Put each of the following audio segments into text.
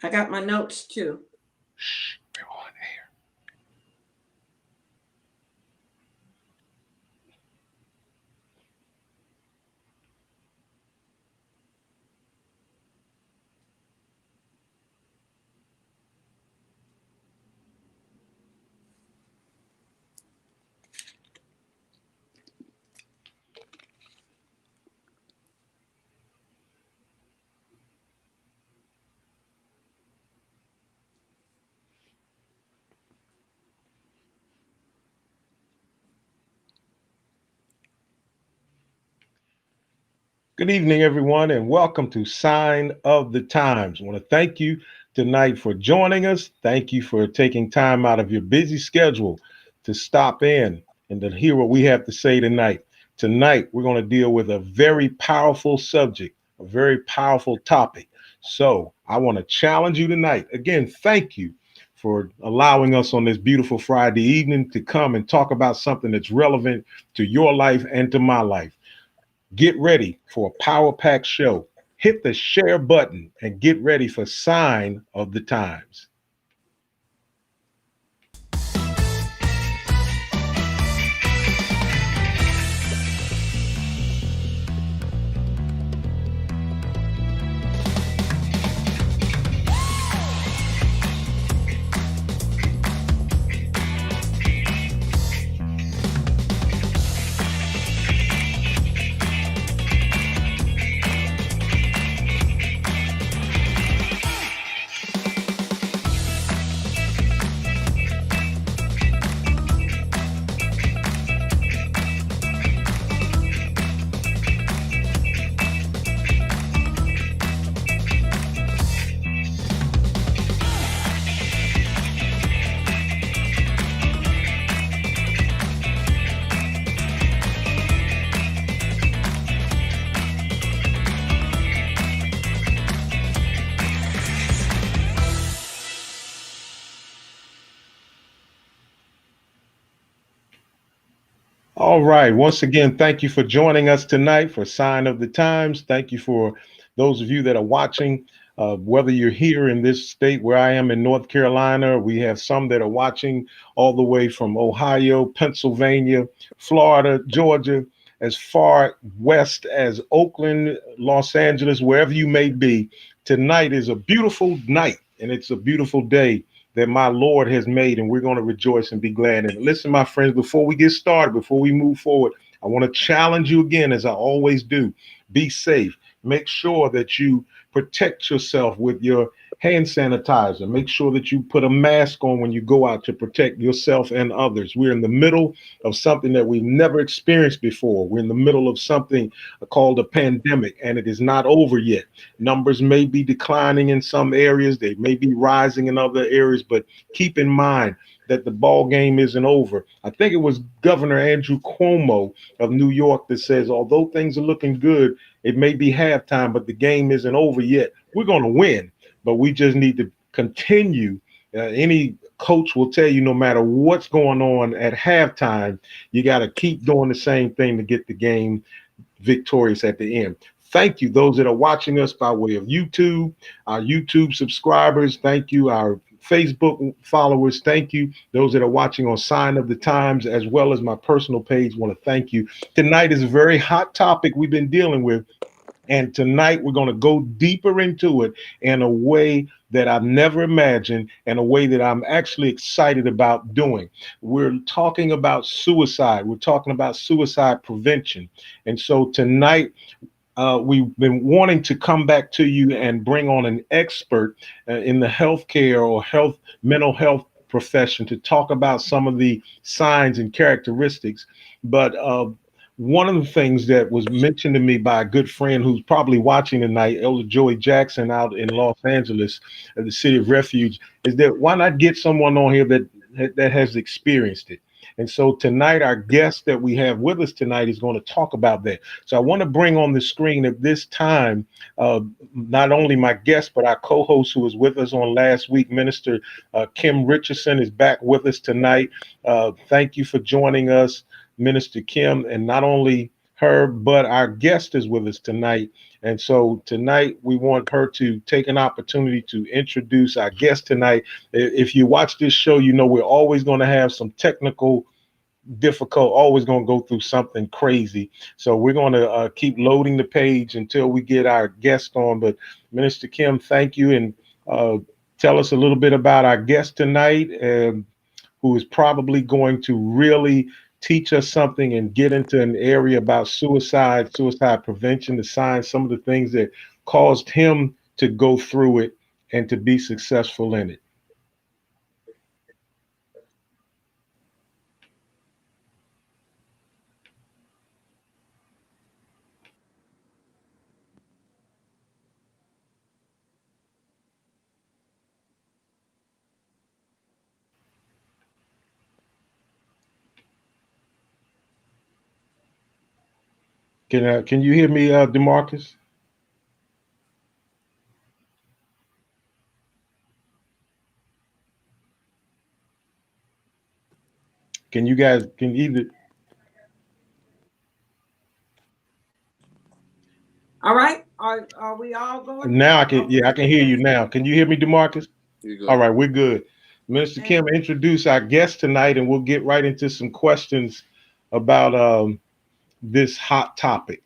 I got my notes too. Shh, we're on air. Good evening, everyone, and welcome to Sign of the Times. I want to thank you tonight for joining us. Thank you for taking time out of your busy schedule to stop in and to hear what we have to say tonight. Tonight, we're going to deal with a very powerful subject, a very powerful topic. So, I want to challenge you tonight. Again, thank you for allowing us on this beautiful Friday evening to come and talk about something that's relevant to your life and to my life. Get ready for a power packed show. Hit the share button and get ready for Sign of the Times. All right. Once again, thank you for joining us tonight for Sign of the Times. Thank you for those of you that are watching, whether you're here in this state where I am in North Carolina. We have some that are watching all the way from Ohio, Pennsylvania, Florida, Georgia, as far west as Oakland, Los Angeles, wherever you may be. Tonight is a beautiful night and it's a beautiful day that my Lord has made, and we're going to rejoice and be glad. And listen, my friends, before we get started, before we move forward, I want to challenge you again, as I always do. Be safe. Make sure that you protect yourself with your hand sanitizer. Make sure that you put a mask on when you go out to protect yourself and others. We're in the middle of something that we've never experienced before. We're in the middle of something called a pandemic, and it is not over yet. Numbers may be declining in some areas, they may be rising in other areas, but keep in mind that the ball game isn't over. I think it was Governor Andrew Cuomo of New York that says, although things are looking good, it may be halftime, but the game isn't over yet. We're going to win, but we just need to continue. Any coach will tell you no matter what's going on at halftime, you got to keep doing the same thing to get the game victorious at the end. Thank you, those that are watching us by way of YouTube, our YouTube subscribers. Thank you, our Facebook followers. Thank you, those that are watching on Sign of the Times, as well as my personal page. Want to thank you. Tonight is a very hot topic we've been dealing with. And tonight we're going to go deeper into it in a way that I've never imagined and a way that I'm actually excited about doing. We're talking about suicide. We're talking about suicide prevention. And so tonight, we've been wanting to come back to you and bring on an expert in the healthcare or mental health profession to talk about some of the signs and characteristics. But one of the things that was mentioned to me by a good friend who's probably watching tonight, Elder Joey Jackson out in Los Angeles, at the City of Refuge, is that why not get someone on here that has experienced it? And so tonight, our guest that we have with us tonight is going to talk about that. So I want to bring on the screen at this time not only my guest, but our co-host who was with us on last week, Minister Kim Richardson, is back with us tonight. Thank you for joining us, Minister Kim, and not only her, but our guest is with us tonight. And so tonight we want her to take an opportunity to introduce our guest tonight. If you watch this show, you know we're always going to have some technical difficult, always going to go through something crazy. So we're going to keep loading the page until we get our guest on. But Minister Kim, thank you. And uh, tell us a little bit about our guest tonight, who is probably going to really teach us something and get into an area about suicide prevention, the signs, some of the things that caused him to go through it and to be successful in it. Can you hear me, DeMarcus? Can you guys can either All right. Are we all going? now? I can, yeah, I Okay. can hear you now. Can you hear me, DeMarcus? You All good? right, we're good. Minister And Kim, introduce our guest tonight, and we'll get right into some questions about this hot topic.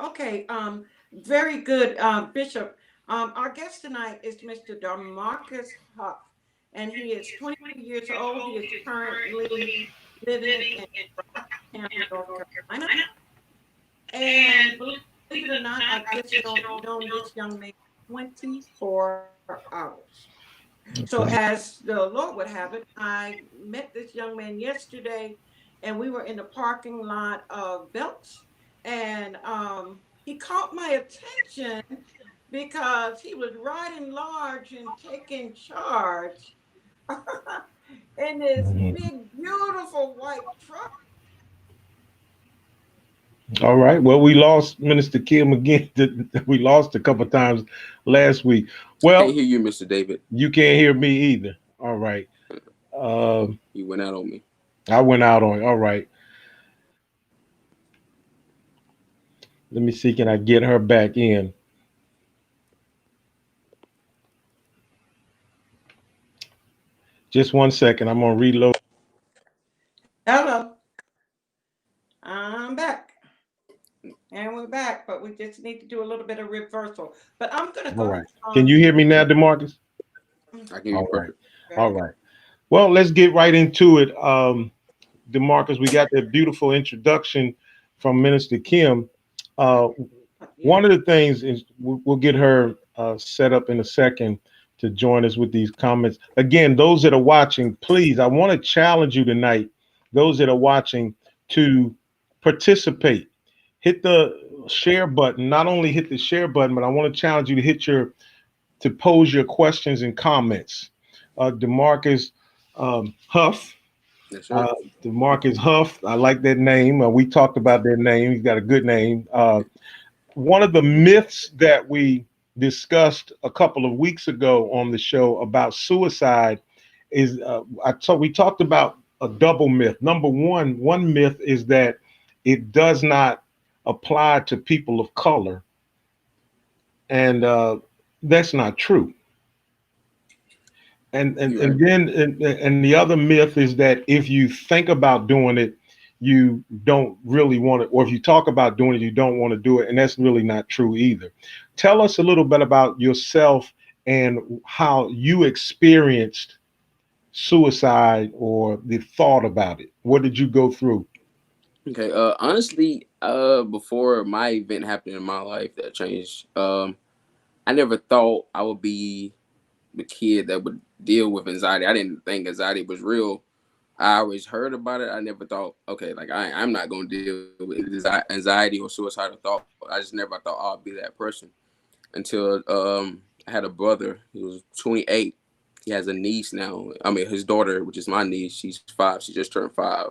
okay. Very good, Bishop. Our guest tonight is Mr. Demarcus Huff, and he is 22 years old. He is currently living in Rocktown, North Carolina. And believe it or not, I just known this young man 24 hours. So, Okay. as the Lord would have it, I met this young man yesterday, and we were in the parking lot of Belts, and he caught my attention because he was riding large and taking charge in this Mhm. big, beautiful white truck. All right. Well, we lost Minister Kim again. We lost a couple times last week. I can't Well, hear you, Mr. David. you can't hear me either. All right. Uh, You went out on me. I went out on. All right. Let me see. Can I get her back in? Just one second. I'm gonna reload. Hello, I'm back. And we're back, but we just need to do a little bit of reversal. But I'm going to All go right. Can you hear me now, DeMarcus? I can hear you All right. perfect. All very good. right. Well, let's get right into it. DeMarcus, we got that beautiful introduction from Minister Kim. Uh, Yeah. one of the things is we'll get her set up in a second to join us with these comments. Again, those that are watching, please, I want to challenge you tonight, those that are watching, to participate. Hit the share button. Not only hit the share button, but I want to challenge you to to pose your questions and comments. DeMarcus Huff. Yes, sir. Uh, DeMarcus Huff. I like that name. We talked about that name. He's got a good name. One of the myths that we discussed a couple of weeks ago on the show about suicide is we talked about a double myth. Number one myth is that it does not apply to people of color, and that's not true. And You're right. and then and the other myth is that if you think about doing it, you don't really want it, or if you talk about doing it, you don't want to do it, and that's really not true either. Tell us a little bit about yourself and how you experienced suicide or the thought about it. What did you go through? Okay. Honestly, before my event happened in my life that changed, I never thought I would be the kid that would deal with anxiety. I didn't think anxiety was real. I always heard about it. I never thought, okay, like I'm not gonna deal with anxiety or suicidal thought. I just never thought I'd be that person until I had a brother. He was 28. He has a niece now. I mean, his daughter, which is my niece, she's 5. She just turned 5,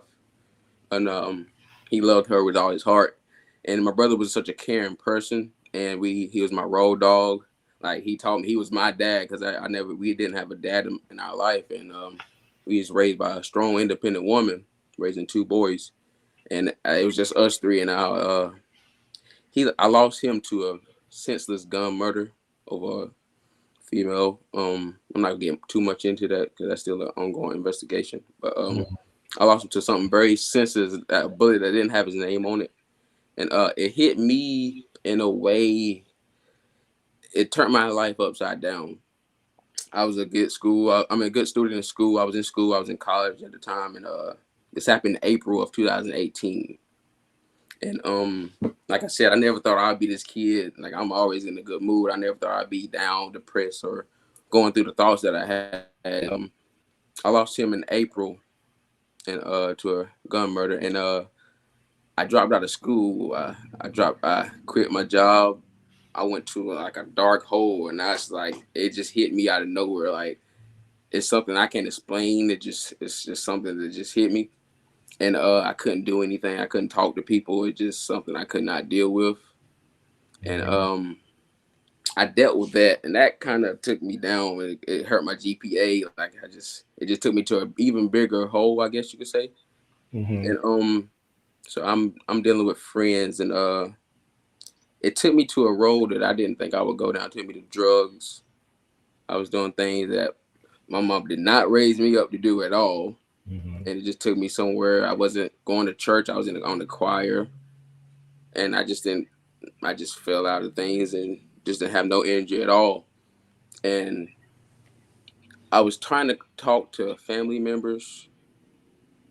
and he loved her with all his heart. And my brother was such a caring person, and he was my road dog. Like he taught me, he was my dad because I never we didn't have a dad in our life, and we was raised by a strong, independent woman, raising 2 boys. and it was just us three. And I lost him to a senseless gun murder of a female. I'm not getting too much into that because that's still an ongoing investigation. But I lost him to something very senseless, a bullet that didn't have his name on it, and it hit me in a way. It turned my life upside down. I was a good school. I'm a good student in school. I was in school. I was in college at the time, and this happened in April of 2018. And like I said, I never thought I'd be this kid. Like, I'm always in a good mood. I never thought I'd be down, depressed, or going through the thoughts that I had. I lost him in April, and to a gun murder, and I dropped out of school. I quit my job. I went to like a dark hole, and that's like it just hit me out of nowhere. Like, it's something I can't explain. It's just something that just hit me, and I couldn't do anything. I couldn't talk to people. It's just something I could not deal with, and I dealt with that, and that kind of took me down. It hurt my GPA. Like, it just took me to an even bigger hole, I guess you could say. And so I'm dealing with friends, and it took me to a road that I didn't think I would go down. It took me to drugs. I was doing things that my mom did not raise me up to do at all. And it just took me somewhere. I wasn't going to church. I was on the choir, and I just fell out of things and just didn't have no energy at all. And I was trying to talk to family members.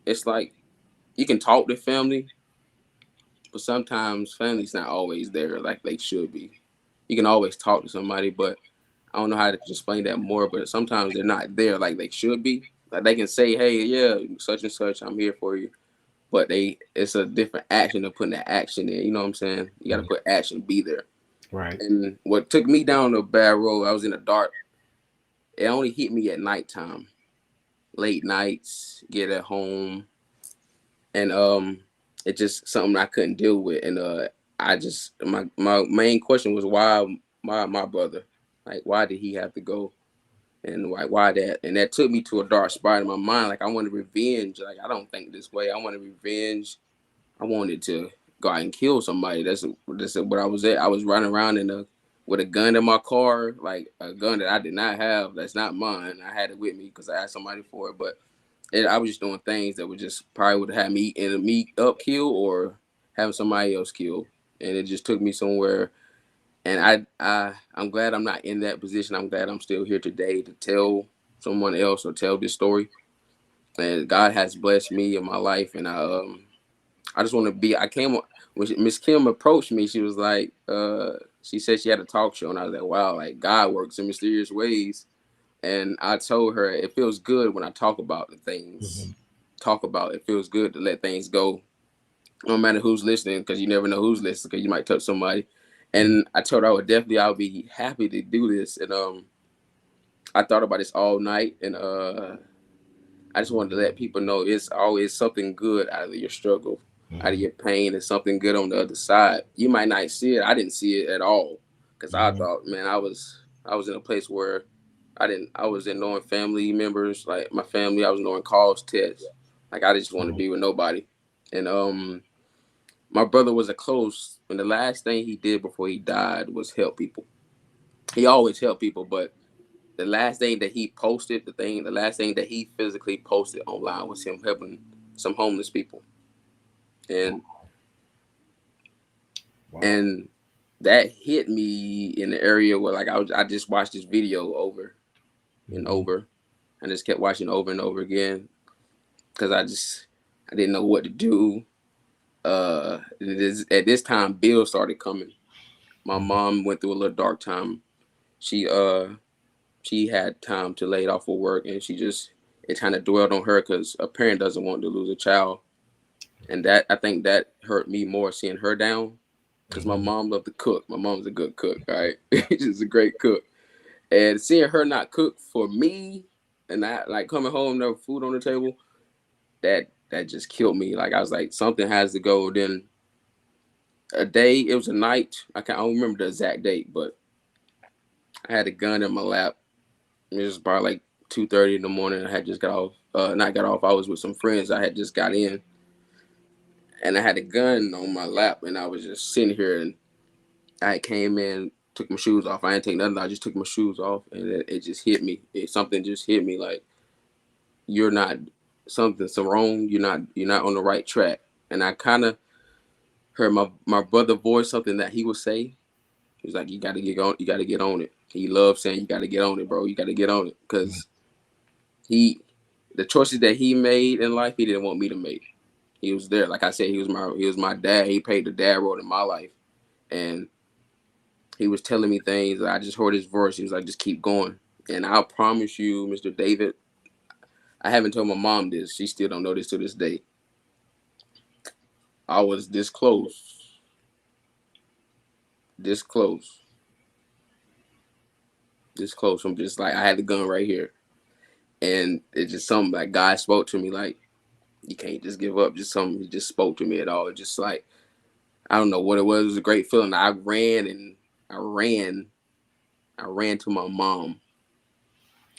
It's like you can talk to family, but sometimes family's not always there like they should be. You can always talk to somebody, but I don't know how to explain that more, but sometimes they're not there like they should be. Like, they can say, hey, yeah, such and such, I'm here for you. But it's a different action of putting that action in. You know what I'm saying? You got to put action, be there. Right. And what took me down the bad road, I was in the dark. It only hit me at nighttime, late nights, get at home. And it's just something I couldn't deal with. And my main question was, why my brother? Like, why did he have to go? And why that? And that took me to a dark spot in my mind. Like, I wanted revenge. Like, I don't think this way. I wanted revenge. I wanted to go out and kill somebody. That's what I was at. I was running around with a gun in my car, like a gun that I did not have. That's not mine. I had it with me because I asked somebody for it. But I was just doing things that would just probably would have me up kill or having somebody else kill. And it just took me somewhere. And I'm glad I'm not in that position. I'm glad I'm still here today to tell someone else or tell this story. And God has blessed me in my life, and I just want to be. When Miss Kim approached me. She was like, she said she had a talk show, and I was like, wow, like, God works in mysterious ways. And I told her it feels good when I talk about the things. It feels good to let things go, no matter who's listening, because you never know who's listening, because you might touch somebody. And I told her I'll be happy to do this. And I thought about this all night, and I just wanted to let people know it's always something good out of your struggle, out of your pain, and something good on the other side. You might not see it. I didn't see it at all, because I thought, man, I was in a place where I was ignoring family members, like my family. I was ignoring calls, texts. Like, I just wanted to be with nobody. And my brother was and the last thing he did before he died was help people. He always helped people, but the last thing that he posted, the last thing that he physically posted online was him helping some homeless people. And and that hit me in the area where, like, I just watched this video over and over. I just kept watching over and over again because I didn't know what to do. At this time, bills started coming. My mom went through a little dark time. She had time to lay it off of work, and it kind of dwelled on her because a parent doesn't want to lose a child. And that, I think that hurt me more, seeing her down, because my mom loved to cook. My mom's a good cook, right? She's a great cook. And seeing her not cook for me, and I, like, coming home, no food on the table, that just killed me. Like, I was like, something has to go. Then it was a night. I don't remember the exact date, but I had a gun in my lap. It was probably like 2:30 in the morning. I had just got off. Not got off. I was with some friends. I had just got in, and I had a gun on my lap, and I was just sitting here, and I came in, took my shoes off. I didn't take nothing. I just took my shoes off, and it just hit me. Something just hit me like, you're not, something's wrong. You're not on the right track. And I kind of heard my brother voice something that he would say. He's like, you got to get on. You got to get on it. He loves saying, you got to get on it, bro. You got to get on it, because the choices that he made in life, he didn't want me to make. He was there, like I said, he was my dad. He played the dad role in my life, and he was telling me things. I just heard his voice. He was like, just keep going. And I promise you, Mr. David, I haven't told my mom this. She still don't know this to this day. I was this close from just like, I had the gun right here. And it's just something like God spoke to me like, you can't just give up. Just something, he just spoke to me at all. It's just like, I don't know what it was. It was a great feeling. I ran to my mom.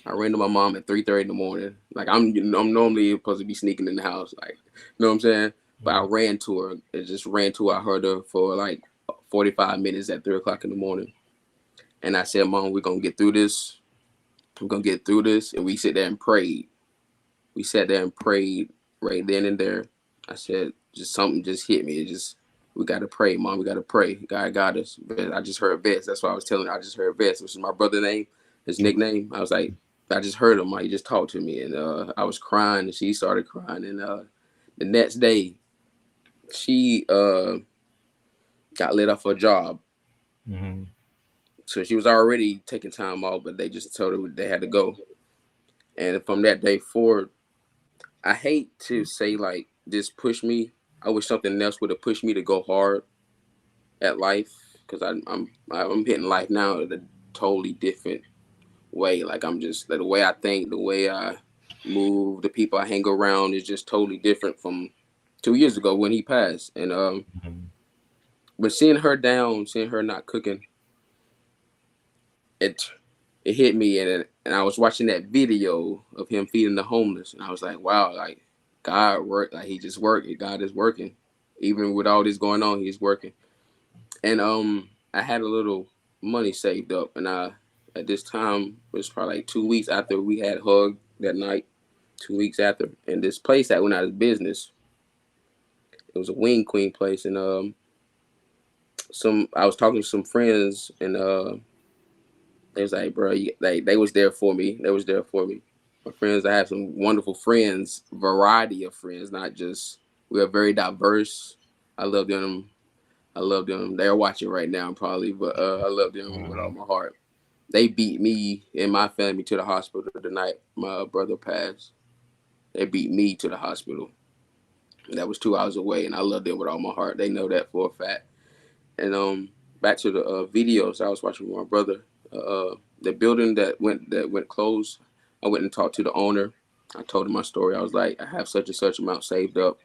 I ran to my mom at 3:30 in the morning. Like, I'm normally supposed to be sneaking in the house, like, you know what I'm saying? But I ran to her. I just ran to her. I heard her for like 45 minutes at 3 o'clock in the morning. And I said, Mom, we're going to get through this. We're going to get through this. And we sit there and prayed. We sat there and prayed right then and there. I said, just something just hit me. We got to pray, Mom. We got to pray. God got us. But I just heard Vest. That's why I was telling her. I just heard Vest, which is my brother's name, his nickname. I was like, I just heard him. He just talked to me. And I was crying, and she started crying. And the next day, she got laid off her job. Mm-hmm. So she was already taking time off, but they just told her they had to go. And from that day forward, I hate to say like this pushed me. I wish something else would have pushed me to go hard at life, because I'm hitting life now in a totally different way. Like, I'm just, the way I think, the way I move, the people I hang around is just totally different from 2 years ago when he passed. And but seeing her down, seeing her not cooking, it hit me. And I was watching that video of him feeding the homeless, and I was like, wow, like, God worked. Like, he just worked. God is working, even with all this going on. He's working. And I had a little money saved up, and at this time, it was probably like 2 weeks after we had hugged that night. 2 weeks after, and this place that went out of business. It was a Wing Queen place, and I was talking to some friends, and they was like, bro, they was there for me. They was there for me. My friends, I have some wonderful friends, variety of friends, not just, we are very diverse. I love them. They're watching right now probably, but I love them with all my heart. They beat me and my family to the hospital the night my brother passed. They beat me to the hospital. And that was 2 hours away, and I love them with all my heart. They know that for a fact. And back to the videos I was watching with my brother. The building that went closed, I went and talked to the owner. I told him my story. I was like, I have such and such amount saved up.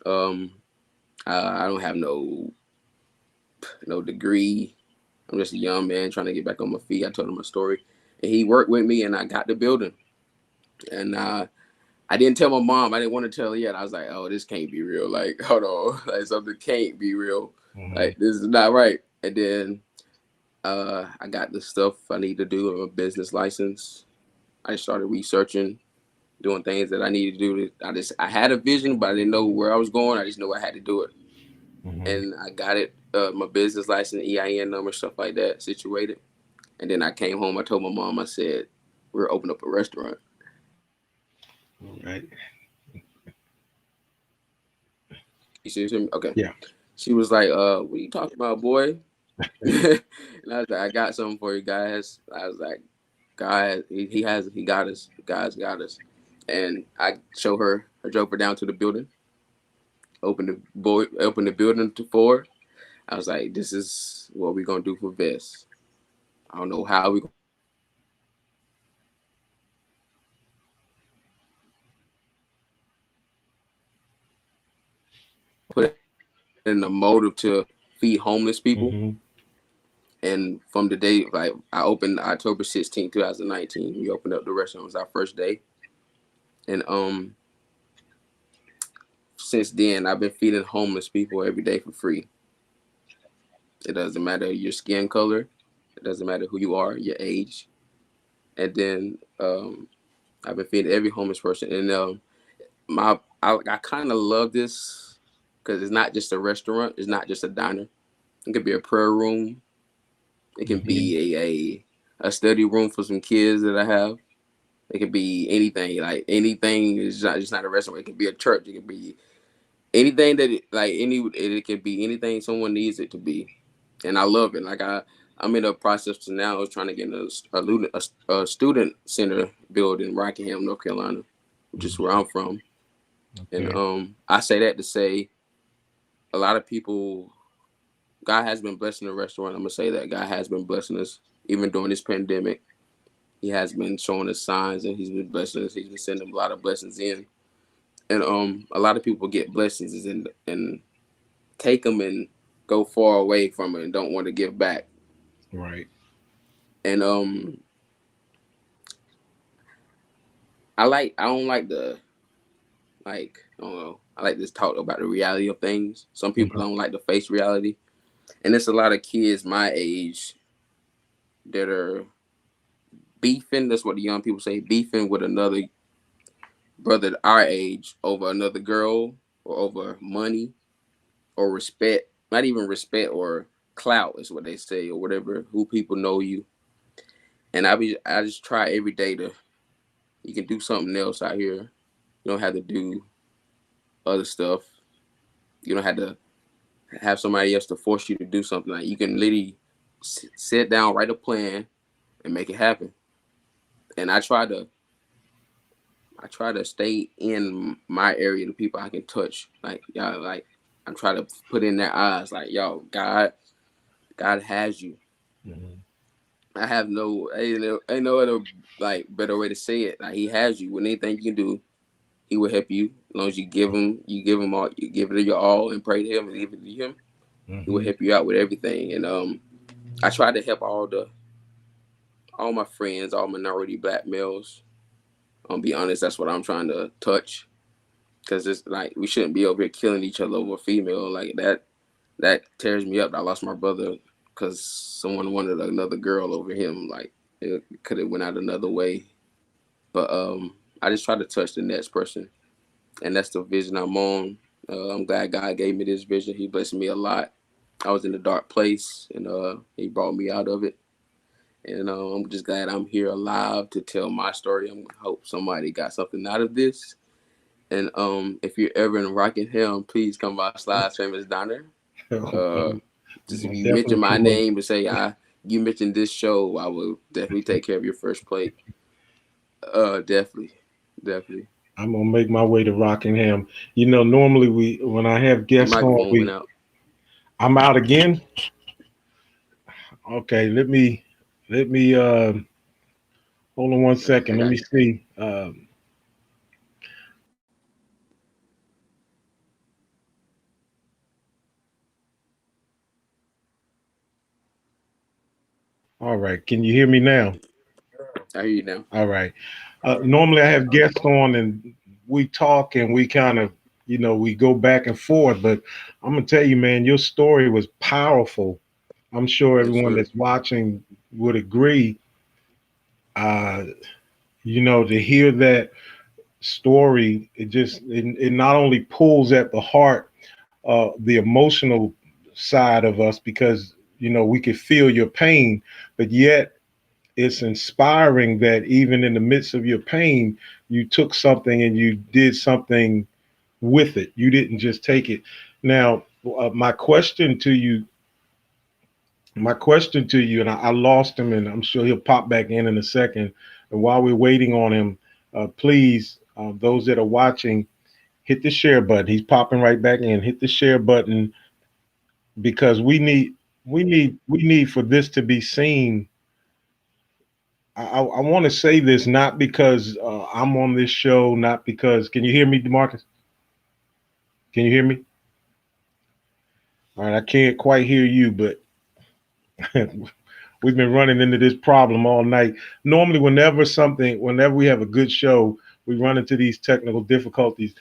I don't have no degree. I'm just a young man trying to get back on my feet. I told him my story, and he worked with me, and I got the building. And I didn't tell my mom. I didn't want to tell her yet. I was like, oh, this can't be real. Like, hold on. Like, something can't be real. Mm-hmm. Like, this is not right. And then I got the stuff I need to do, a business license. I started researching, doing things that I needed to do. I had a vision, but I didn't know where I was going. I just knew I had to do it. Mm-hmm. And I got it, my business license, EIN number, stuff like that, situated. And then I came home. I told my mom, I said, we're opening up a restaurant. All right. You see me? Okay. Yeah. She was like, what are you talking about, boy? And I was like, I got something for you guys. I was like, God, he got us. God's got us. And I showed her, I drove her down to the building, opened the building for her. I was like, this is what we're going to do for Vest. I don't know how we put it in the motive to feed homeless people. Mm-hmm. And from the day, like, I opened October 16, 2019, we opened up the restaurant. It was our first day. And since then, I've been feeding homeless people every day for free. It doesn't matter your skin color. It doesn't matter who you are, your age. And then I've been feeding every homeless person. And I kind of love this because it's not just a restaurant. It's not just a diner. It could be a prayer room. It can be a study room for some kids that I have. It could be anything. Like anything is not just not a restaurant. It could be a church. It could be anything that it could be anything someone needs it to be. And I love it. Like I'm in a process now of trying to get a student center built in Rockingham, North Carolina, which is where I'm from. Okay. And I say that to say a lot of people, God has been blessing the restaurant. I'm gonna say that God has been blessing us even during this pandemic. He has been showing us signs, and he's been blessing us. He's been sending a lot of blessings in. And a lot of people get blessings and take them and go far away from it and don't want to give back. Right. And I don't like I don't know. I like this talk about the reality of things. Some people don't like to face reality. And there's a lot of kids my age that are beefing. That's what the young people say, beefing with another brother our age over another girl or over money or respect. Not even respect, or clout is what they say, or whatever, who people know you. And I just try every day you can do something else out here. You don't have to do other stuff. You don't have to have somebody else to force you to do something. Like you can literally sit down, write a plan, and make it happen. And I try to stay in my area, the people I can touch. Like y'all, like I'm trying to put in their eyes, like, yo, God has you. Mm-hmm. I have ain't no other like better way to say it. Like he has you. With anything you can do, he will help you. As long as you give him all, you give it your all and pray to him and give it to him. Mm-hmm. He will help you out with everything. And I try to help all my friends, all minority black males. I'll be honest, that's what I'm trying to touch. Cause it's like we shouldn't be over here killing each other over a female. Like that tears me up. I lost my brother because someone wanted another girl over him. Like it could have went out another way. But I just try to touch the next person. And that's the vision I'm on. I'm glad God gave me this vision. He blessed me a lot. I was in a dark place and he brought me out of it. And I'm just glad I'm here alive to tell my story. I hope somebody got something out of this. And if you're ever in Rockingham, please come by Sly's Famous Diner. Just if you mention my name and say you mentioned this show, I will definitely take care of your first plate. Definitely. I'm gonna make my way to Rockingham. You know, normally when I have guests on, I'm out again. Okay, let me hold on one second. Let me see. All right. Can you hear me now? I hear you now. All right. Normally I have guests on and we talk and we kind of, we go back and forth. But I'm going to tell you, man, your story was powerful. I'm sure everyone that's watching would agree. To hear that story, it not only pulls at the heart, the emotional side of us, because, we could feel your pain, but yet it's inspiring that even in the midst of your pain, you took something and you did something with it. You didn't just take it. Now, my question to you, and I lost him, and I'm sure he'll pop back in a second. And while we're waiting on him, please, those that are watching, hit the share button. He's popping right back in. Hit the share button, because we need for this to be seen. I want to say this not because I'm on this show, not because. Can you hear me, DeMarcus? Can you hear me? All right, I can't quite hear you, but we've been running into this problem all night. Normally, whenever we have a good show, we run into these technical difficulties.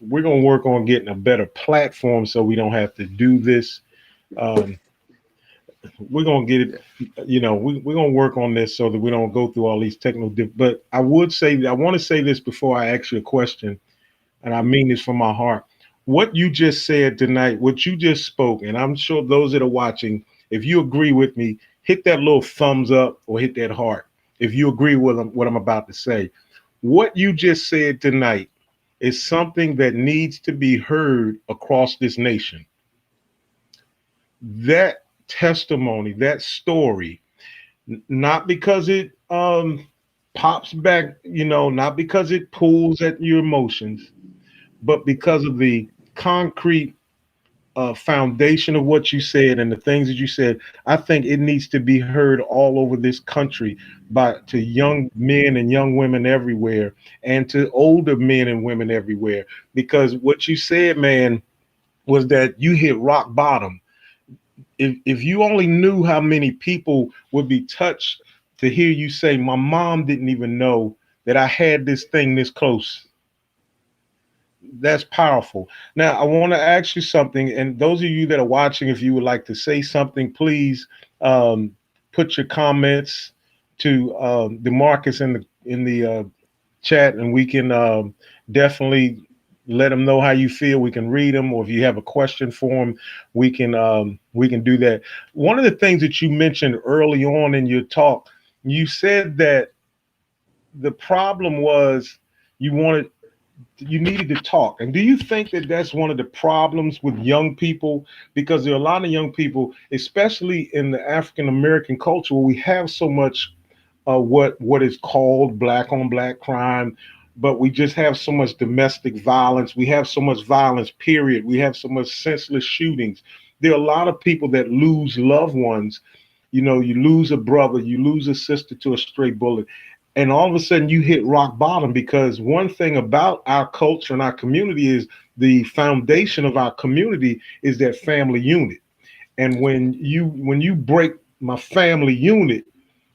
we're gonna work on getting a better platform so we don't have to do this. Um, we're gonna get it. Yeah. We're gonna work on this so that we don't go through all these technical. But I would say I want to say this before I ask you a question, and I mean this from my heart. What you just said tonight, what you just spoke, and I'm sure those that are watching, if you agree with me, hit that little thumbs up or hit that heart. If you agree with what I'm about to say, what you just said tonight is something that needs to be heard across this nation. That testimony, that story, not because it pops back, not because it pulls at your emotions, but because of the concrete foundation of what you said and the things that you said. I think it needs to be heard all over this country by to young men and young women everywhere, and to older men and women everywhere. Because what you said, man, was that you hit rock bottom. If you only knew how many people would be touched to hear you say, "My mom didn't even know that I had this thing this close." That's powerful. Now, I want to ask you something, and those of you that are watching, if you would like to say something, please put your comments to Demarcus in the chat, and we can definitely let them know how you feel. We can read them, or if you have a question for them, we can do that. One of the things that you mentioned early on in your talk, you said that the problem was you wanted you needed to talk. And do you think that that's one of the problems with young people? Because there are a lot of young people, especially in the African American culture, where we have so much what is called black on black crime, but we just have so much domestic violence. We have so much violence, period. We have so much senseless shootings. There are a lot of people that lose loved ones. You lose a brother, you lose a sister to a stray bullet, and all of a sudden you hit rock bottom. Because one thing about our culture and our community is the foundation of our community is that family unit. And when you break my family unit,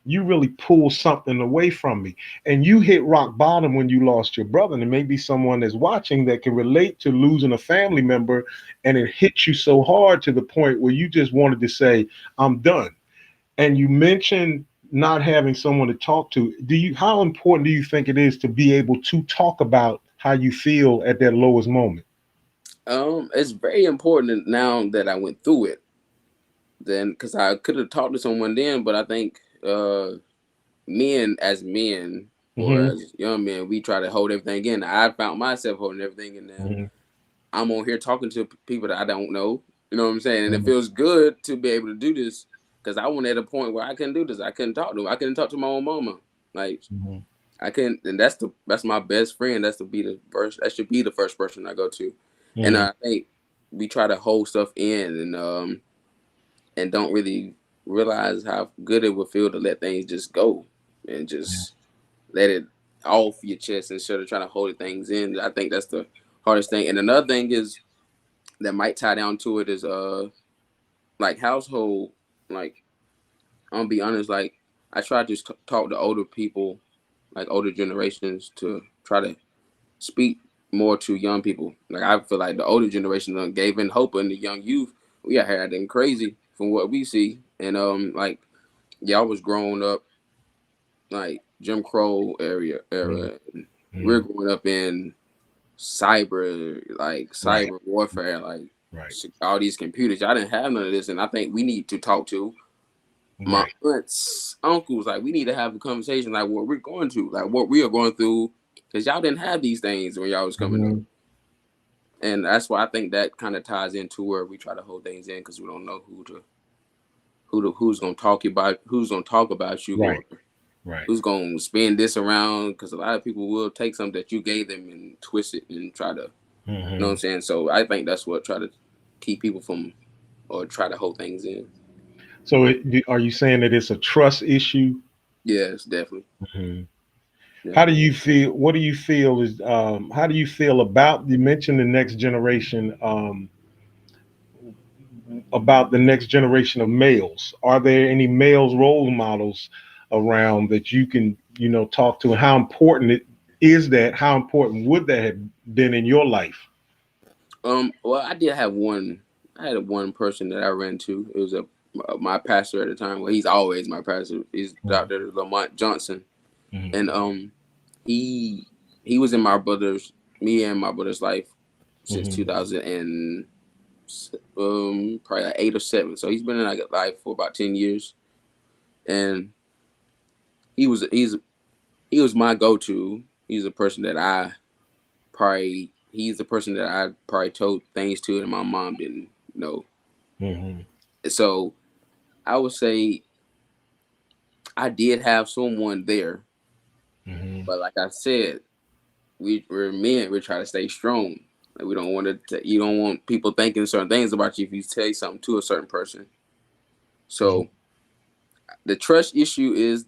you really pull something away from me. And you hit rock bottom when you lost your brother. And there may be someone that's watching that can relate to losing a family member, and it hit you so hard to the point where you just wanted to say, "I'm done." And you mentioned not having someone to talk to. How important do you think it is to be able to talk about how you feel at that lowest moment? It's very important now that I went through it. Then, because I could have talked to someone then, but I think men or Hmm. as young men, we try to hold everything in. I found myself holding everything in now. Hmm. I'm on here talking to people that I don't know. You know what I'm saying? And it Hmm. feels good to be able to do this because I went at a point where I couldn't do this. I couldn't talk to them. I couldn't talk to my own mama. Like Hmm. I couldn't, and that's my best friend. That's to be the first. That should be the first person I go to. And Hmm. I think we try to hold stuff in and don't really realize how good it would feel to let things just go and just let it off your chest instead of trying to hold things in. I think that's the hardest thing. And another thing is that might tie down to it is like household, like I'm gonna be honest, like I try to talk to older people, like older generations, to try to speak more to young people. Like I feel like the older generation gave in hope, and the young youth we are had them crazy from what we see. And like y'all was growing up like Jim Crow Hmm. era. We're Hmm. growing up in Right. cyber warfare, like Right. all these computers. Y'all didn't have none of this, and I think we need to talk to my Right. aunts, uncles. Like we need to have a conversation, like what we're going to, like what we are going through, because y'all didn't have these things when y'all was coming up, Hmm. and that's why I think that kind of ties into where we try to hold things in because we don't know who's gonna talk about who's gonna talk about you or Right. Right. who's gonna spin this around because a lot of people will take something that you gave them and twist it and try to, you know what I'm Hmm. saying? So I think that's what try to keep people from or try to hold things in. So, are you saying that it's a trust issue? Yes, definitely. Mhm. Yeah. How do you feel? What do you feel is? How do you feel about? You mentioned the next generation. About the next generation of males. Are there any males role models around that you can, talk to? And how important it is that? How important would that have been in your life? Well, I did have one. I had one person that I ran to. It was my pastor at the time. Well, he's always my pastor. He's Dr. Lamont Johnson, Mhm. and he was in me and my brother's life since Mhm. 2000 and probably like 8 or 7. So he's been in like life for about 10 years, and he was my go-to. He's a person that he's the person that I probably told things to that my mom didn't know. Mhm. So I would say I did have someone there, Mhm. but like I said, we're men. We try to stay strong. Like we don't want to. You don't want people thinking certain things about you if you say something to a certain person. Mhm. So the trust issue is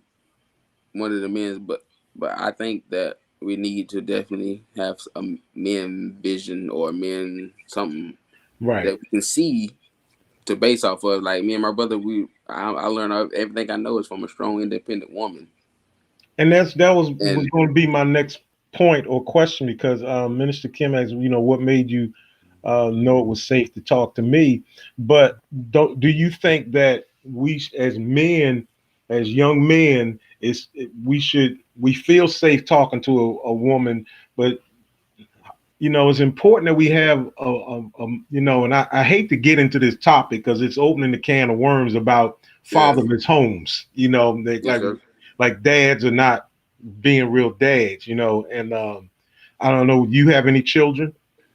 one of the men's, but I think that we need to definitely have a men vision or men something Right. that we can see to base off of. Like me and my brother, I learned everything I know is from a strong, independent woman. And was And going to be my next point or question because Minister Kim has, what made you know it was safe to talk to me. But do you think that we, as men, as young men, we feel safe talking to a woman, but it's important that we have and I hate to get into this topic because it's opening the can of worms about yeah, fatherless homes. yes, sir. Like dads are not being real dads. And I don't know. You have any children?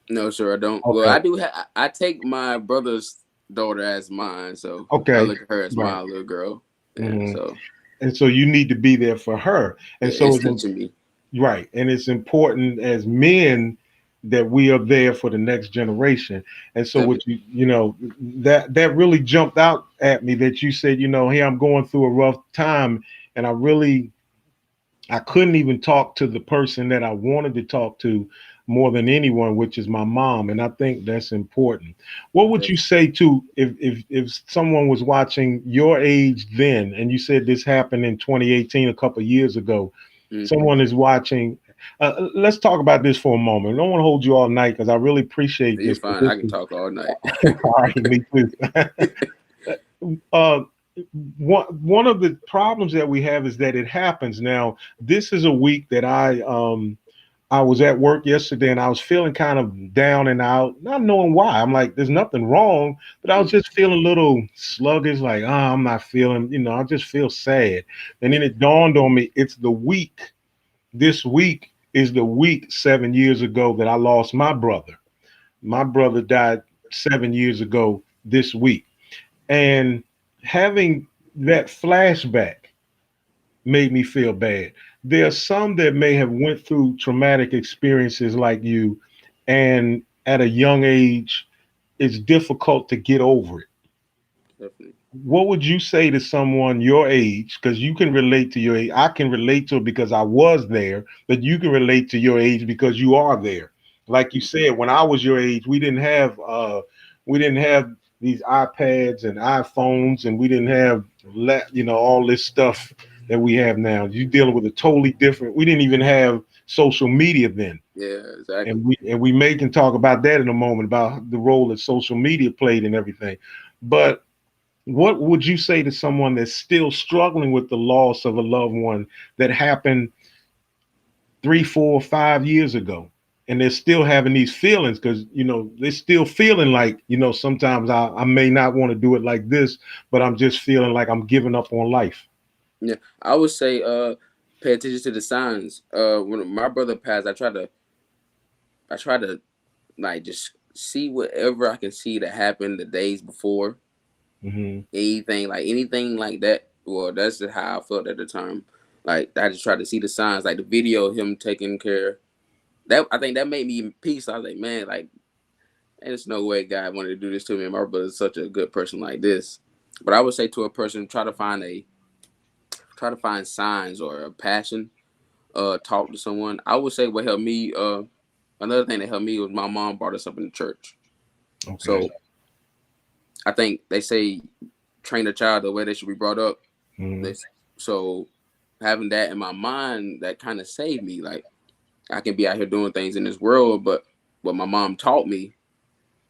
No, sir, I don't. Well, Okay. I do. I take my brother's daughter as mine, so I Okay. look at her as Right. my little girl. Yeah, hmm so And so you need to be there for her. And yeah, so it's teaching me. right. And it's important as men that we are there for the next generation. And so what Definitely. that really jumped out at me that you said, hey, I'm going through a rough time and I couldn't even talk to the person that I wanted to talk to more than anyone, which is my mom. And I think that's important. What would you Definitely. say to if someone was watching your age then, and you said this happened in 2018, a couple of years ago, Mm-hmm. someone is watching. Let's talk about this for a moment. I don't want to hold you all night because I really appreciate You're this. But fine. this I can is talk all night. all right, me too. uh, one of the problems that we have is that it happens now. This is a week that I was at work yesterday and I was feeling kind of down and out, not knowing why. I'm like, there's nothing wrong, but I was just feeling a little sluggish, like, I'm not feeling, I just feel sad. And then it dawned on me, it's the week. This week is the week 7 years ago that I lost my brother. My brother died 7 years ago this week. And having that flashback made me feel bad. There are some that may have went through traumatic experiences like you, and at a young age, it's difficult to get over it. Definitely. What would you say to someone your age? Because you can relate to your age. I can relate to it because I was there, but you can relate to your age because you are there. Like you said, when I was your age, we didn't have these iPads and iPhones, and we didn't have all this stuff that we have now. You dealing with a totally different. We didn't even have social media then, Yeah, exactly. and we may can talk about that in a moment about the role that social media played in everything, but what would you say to someone that's still struggling with the loss of a loved one that happened 3, 4, 5 years ago? And they're still having these feelings because, they're still feeling like, sometimes I may not want to do it like this, but I'm just feeling like I'm giving up on life. Yeah, I would say pay attention to the signs. When my brother passed, I try to like just see whatever I can see that happened the days before. hmm Anything like that. Well, that's just how I felt at the time. Like I just tried to see the signs, like the video of him taking care. That I think that made me peace. I was like, man, like there's no way God wanted to do this to me. My brother's such a good person like this. But I would say to a person, try to find signs or a passion. Talk to someone. I would say what helped me. Another thing that helped me was my mom brought us up in the church. Okay. So I think they say train a child the way they should be brought up. hmm This so having that in my mind that kind of saved me. Like I can be out here doing things in this world, but what my mom taught me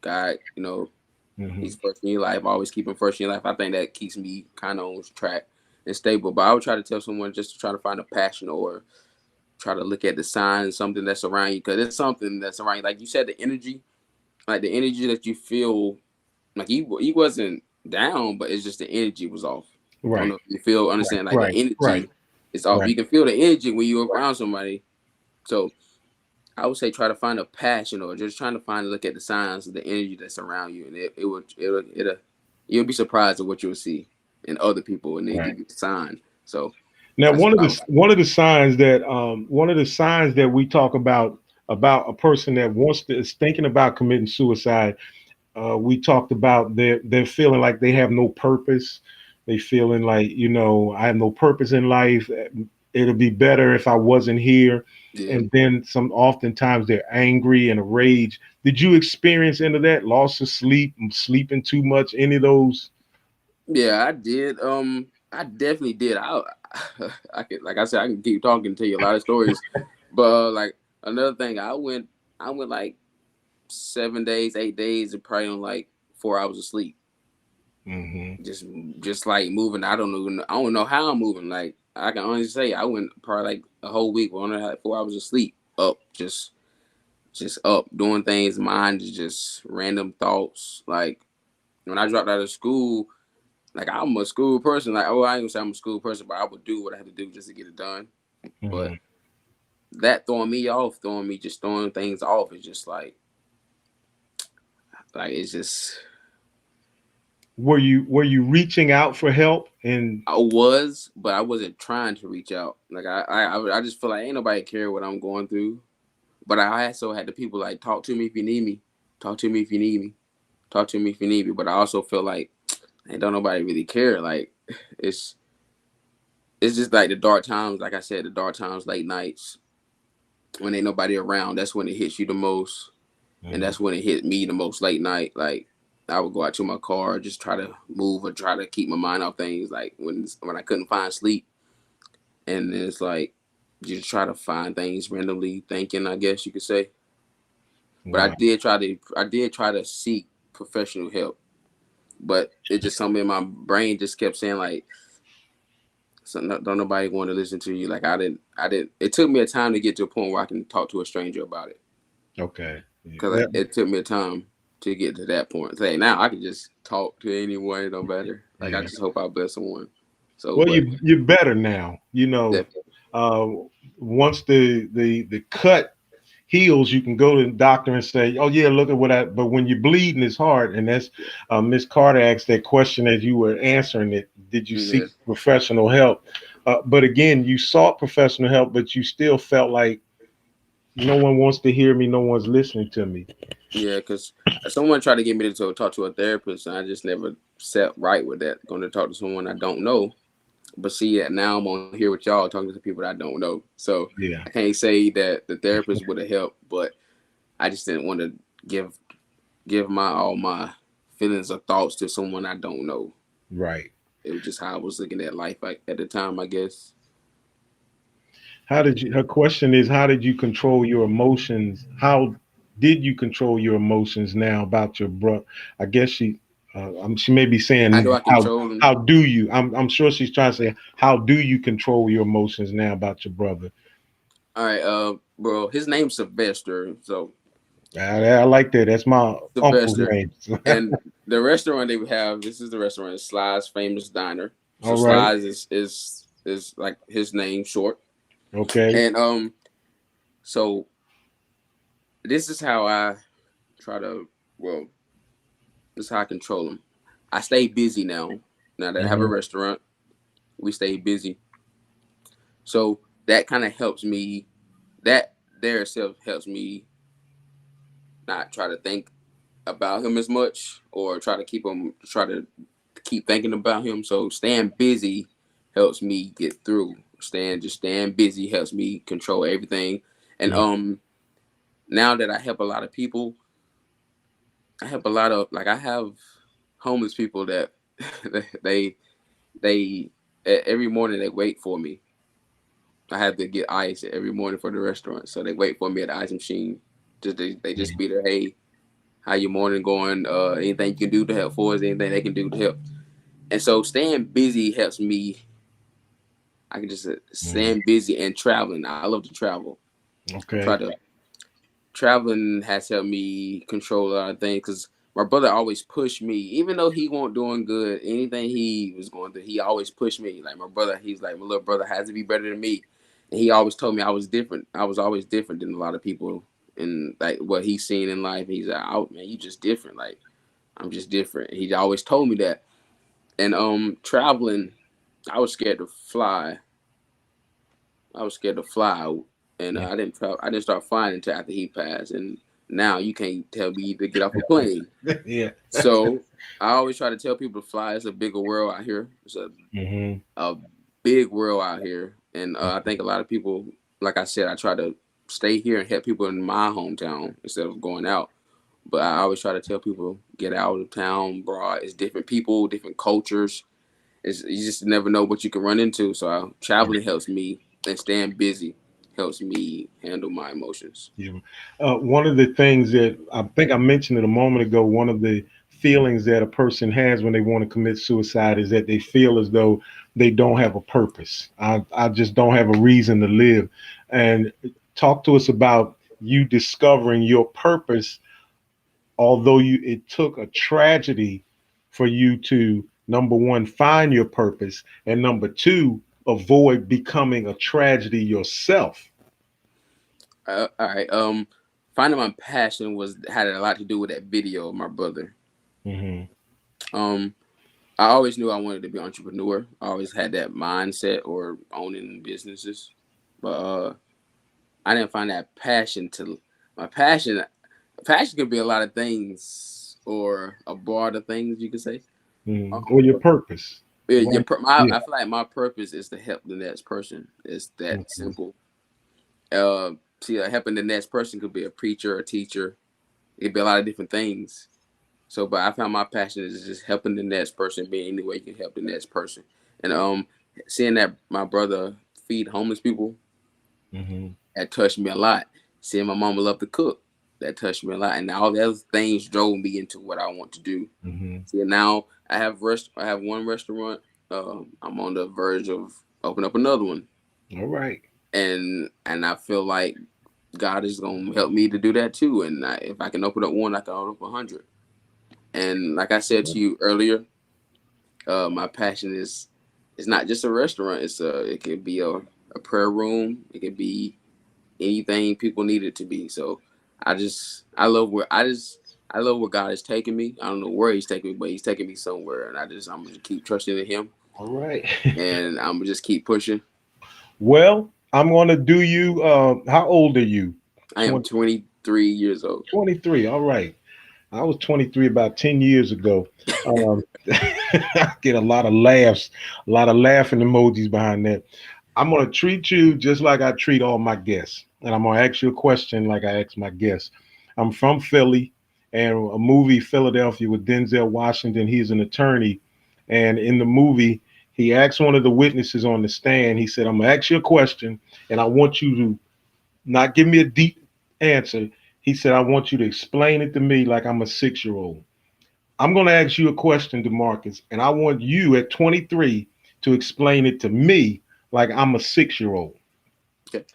God, He's first in your life. Always keep him first in your life. I think that keeps me kind of on track and stable. But I would try to tell someone just to try to find a passion or try to look at the signs, something that's around you, because it's something that's around you. Like you said, the energy that you feel, like he wasn't down, but it's just the energy was off. I don't Right. know if you understand, like the Right. Right. energy is off. Right. You can feel the energy when you're around somebody. So I would say try to find a passion or just trying to look at the signs of the energy that's around you, and you'll be surprised at what you'll see in other people, and they Right. give you the sign. So Now, that's one what of I the would. one of the signs that we talk about a person that is thinking about committing suicide. We talked about they're feeling like they have no purpose. They feeling like, I have no purpose in life. It'll be better if I wasn't here. Yeah, And then oftentimes they're angry and rage. Did you experience any of that? Loss of sleep, sleeping too much, any of those? yeah, I did. I definitely did. I could, like I said, I can keep talking to you a lot of stories, but like another thing, I went like 7 days, 8 days, and probably on like 4 hours of sleep. Hmm. Just like moving. I don't know how I'm moving. Like I can honestly say I went probably like a whole week when I had 4 hours of sleep. Up, just up, doing things. Mind is just random thoughts. Like when I dropped out of school, like I'm a school person. Like, oh, I ain't gonna say I'm a school person, but I would do what I had to do just to get it done. But Hmm. that throwing things off is just like it's just. Were you reaching out for help? And I was, but I wasn't trying to reach out. Like I just feel like ain't nobody care what I'm going through. But I also had the people like talk to me if you need me, talk to me if you need me, talk to me if you need me. But I also feel like ain't don't nobody really care. Like it's it's just like the dark times. Like I said, the dark times, late nights when ain't nobody around. That's when it hits you the most, and Mhm. that's when it hit me the most. Late night, like I would go out to my car, just try to move or try to keep my mind off things. Like when I couldn't find sleep, and it's like you just try to find things randomly thinking, I guess you could say. But Wow. I did try to seek professional help. But it just something in my brain just kept saying like, so don't nobody want to listen to you. Like I didn't. It took me a time to get to a point where I can talk to a stranger about it. Okay. Cause Yeah. it took me a time to get to that point. Say now I can just talk to anyone. It don't matter. Like I Yeah. just hope I bless someone. So, Well, but you're better now. definitely, Uh, once the cut heals, you can go to the doctor and say, "Oh yeah, look at what I." But when you're bleeding, it's hard. And that's Miss Carter asked that question as you were answering it. Did you yeah, seek professional help? But again, you sought professional help, but you still felt like no one wants to hear me. No one's listening to me. yeah. Cause someone tried to get me to talk to a therapist, and I just never set right with that. Going to talk to someone I don't know. But see that now I'm on here with y'all talking to people that I don't know. So Yeah. I can't say that the therapist would have helped, but I just didn't want to give my all my feelings or thoughts to someone I don't know. Right. It was just how I was looking at life at the time, I guess. Her question is, how did you control your emotions? How did you control your emotions now about your brother? I guess she may be How do saying, I control them? how do you, I'm sure she's trying to say, how do you control your emotions now about your brother? All right, bro. His name's Sylvester. So I like that. That's my uncle's Sylvester, name. and the restaurant they have. This is the restaurant, Sly's Famous Diner. So All right. Sly's is like his name short, Okay. and so this is how I try to well, this is how I control them. I stay busy now. Now that I have a Hmm. restaurant, we stay busy. So that kind of helps me. That there itself helps me not try to think about him as much or try to keep thinking about him. So staying busy helps me get through. Staying busy helps me control everything. And now that I help a lot of people, I help a lot of like I have homeless people that they they every morning they wait for me. I have to get ice every morning for the restaurant, so they wait for me at the ice machine. Just they just be there. Hey, how your morning going, anything you can do to help for us, anything they can do to help. And so staying busy helps me. I can just Mm. staying busy and traveling. I love to travel. Try Okay. to traveling has helped me control a lot of things because my brother always pushed me, even though he wasn't doing good. Anything he was going through, he always pushed me. Like my brother, he's like my little brother has to be better than me, and he always told me I was different. I was always different than a lot of people, and like what he's seen in life. He's like, "Oh man, you just different. Like I'm just different." He always told me that. And traveling, I was scared to fly. I was scared to fly out, and Mm. I didn't travel. I didn't start flying until after he passed, and now you can't tell me to get off a plane. Yeah. So I always try to tell people to fly. It's a bigger world out here. It's Hmm. a big world out here, and I think a lot of people, like I said, I try to stay here and help people in my hometown instead of going out. But I always try to tell people get out of town, bro. It's different people, different cultures. You just never know what you can run into. So traveling helps me, and staying busy helps me handle my emotions. Yeah. One of the things that I think I mentioned it a moment ago, one of the feelings that a person has when they want to commit suicide is that they feel as though they don't have a purpose. I just don't have a reason to live. And talk to us about you discovering your purpose, although it took a tragedy for you to, number one, find your purpose, and number two, avoid becoming a tragedy yourself. All right. Finding my passion was had a lot to do with that video of my brother. Hmm. Um, I always knew I wanted to be an entrepreneur. I always had that mindset or owning businesses, but I didn't find that passion to my passion. Passion could be a lot of things or a broader things you could say. Or your But purpose. yeah, Right? Yeah. I feel like my purpose is to help the next person. It's that Mhm. simple. See, helping the next person could be a preacher, a teacher. It could be a lot of different things. So, but I found my passion is just helping the next person, being any way you can help the next person. And seeing that my brother feed homeless people, Mhm. that touched me a lot. Seeing my mama love to cook, that touched me a lot. And all those things drove me into what I want to do. Mhm. See, now I have one restaurant. I'm on the verge of open up another one, All right. and I feel like God is gonna help me to do that too. And if I can open up one, I can open up 100. And like I said to you earlier, my passion is it's not just a restaurant. It could be a prayer room. It could be anything people need it to be. So I love where God is taking me. I don't know where He's taking me, but He's taking me somewhere, and I'm gonna keep trusting in Him, All right. and I'm gonna just keep pushing. Well, I'm going to do you. How old are you? I am 23 years old. 23. All right. I was 23 about 10 years ago. I get a lot of laughing emojis behind that. I'm going to treat you just like I treat all my guests. And I'm going to ask you a question like I ask my guests. I'm from Philly, and a movie, Philadelphia, with Denzel Washington. He's an attorney. And in the movie, he asked one of the witnesses on the stand, he said, I'm going to ask you a question, and I want you to not give me a deep answer. He said, I want you to explain it to me like I'm a 6 year old. I'm going to ask you a question, DeMarcus, and I want you at 23 to explain it to me like I'm a 6 year old. Okay.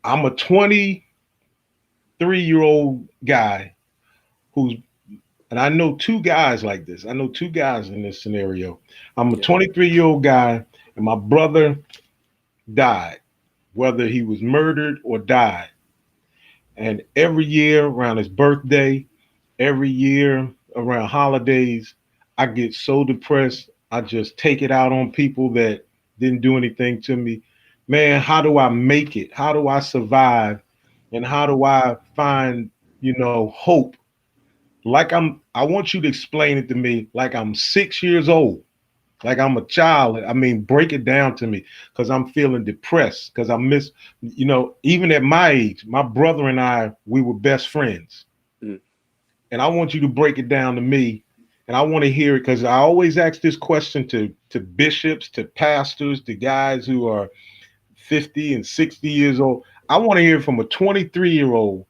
I'm a 23-year old guy who's, and I know two guys like this. I know two guys in this scenario. I'm a Yeah. 23-year-old guy, and my brother died, whether he was murdered or died. And every year around his birthday, every year around holidays, I get so depressed. I just take it out on people that didn't do anything to me. Man, how do I make it? How do I survive? And how do I find, hope? I want you to explain it to me like I'm 6 years old, like I'm a child. I mean, break it down to me because I'm feeling depressed because I miss, even at my age, my brother and I, we were best friends. Mm. And I want you to break it down to me. And I want to hear it because I always ask this question to bishops, to pastors, to guys who are 50 and 60 years old. I want to hear from a 23-year-old.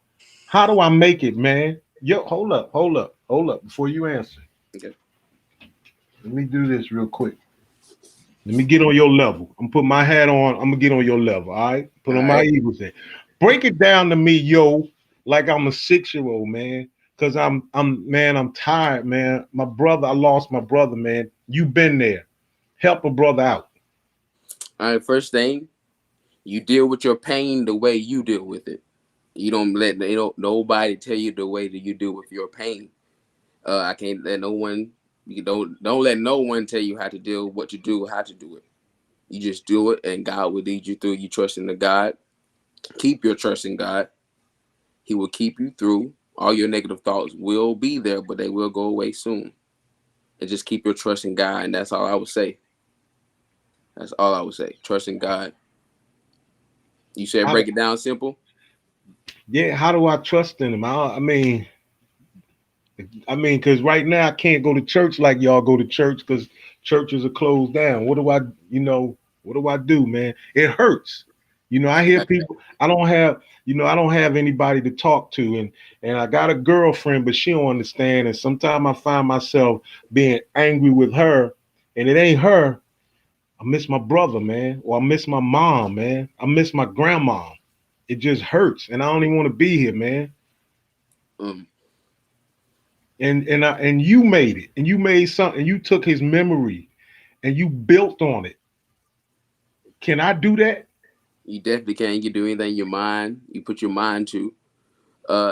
How do I make it, man? Yo, hold up. Before you answer, Okay. let me do this real quick. Let me get on your level. I'm put my hat on. I'm gonna get on your level. All right. Put All on my right. Eagles hat. Break it down to me, yo, like I'm a 6 year old man. Cause I'm tired, man. My brother, I lost my brother, man. You been there. Help a brother out. All right. First thing, you deal with your pain the way you deal with it. You don't let nobody tell you the way that you deal with your pain. I can't let no one. You don't let no one tell you how to deal, what to do, how to do it. You just do it, and God will lead you through. You trust in the God. Keep your trust in God. He will keep you through. All your negative thoughts will be there, but they will go away soon. And just keep your trust in God, and that's all I would say. That's all I would say. Trust in God. You said How do, break it down simple. yeah, how do I trust in him? I mean, because right now I can't go to church like y'all go to church because churches are closed down. What do I do, man? It hurts. I hear people. I don't have anybody to talk to, and I got a girlfriend, but she don't understand. And sometimes I find myself being angry with her, and it ain't her. I miss my brother, man, or I miss my mom, man. I miss my grandma. It just hurts, and I don't even want to be here, man. Um, And you made it, and you made something. You took his memory and you built on it. Can I do that? you definitely can. You can do anything your mind. You put your mind to.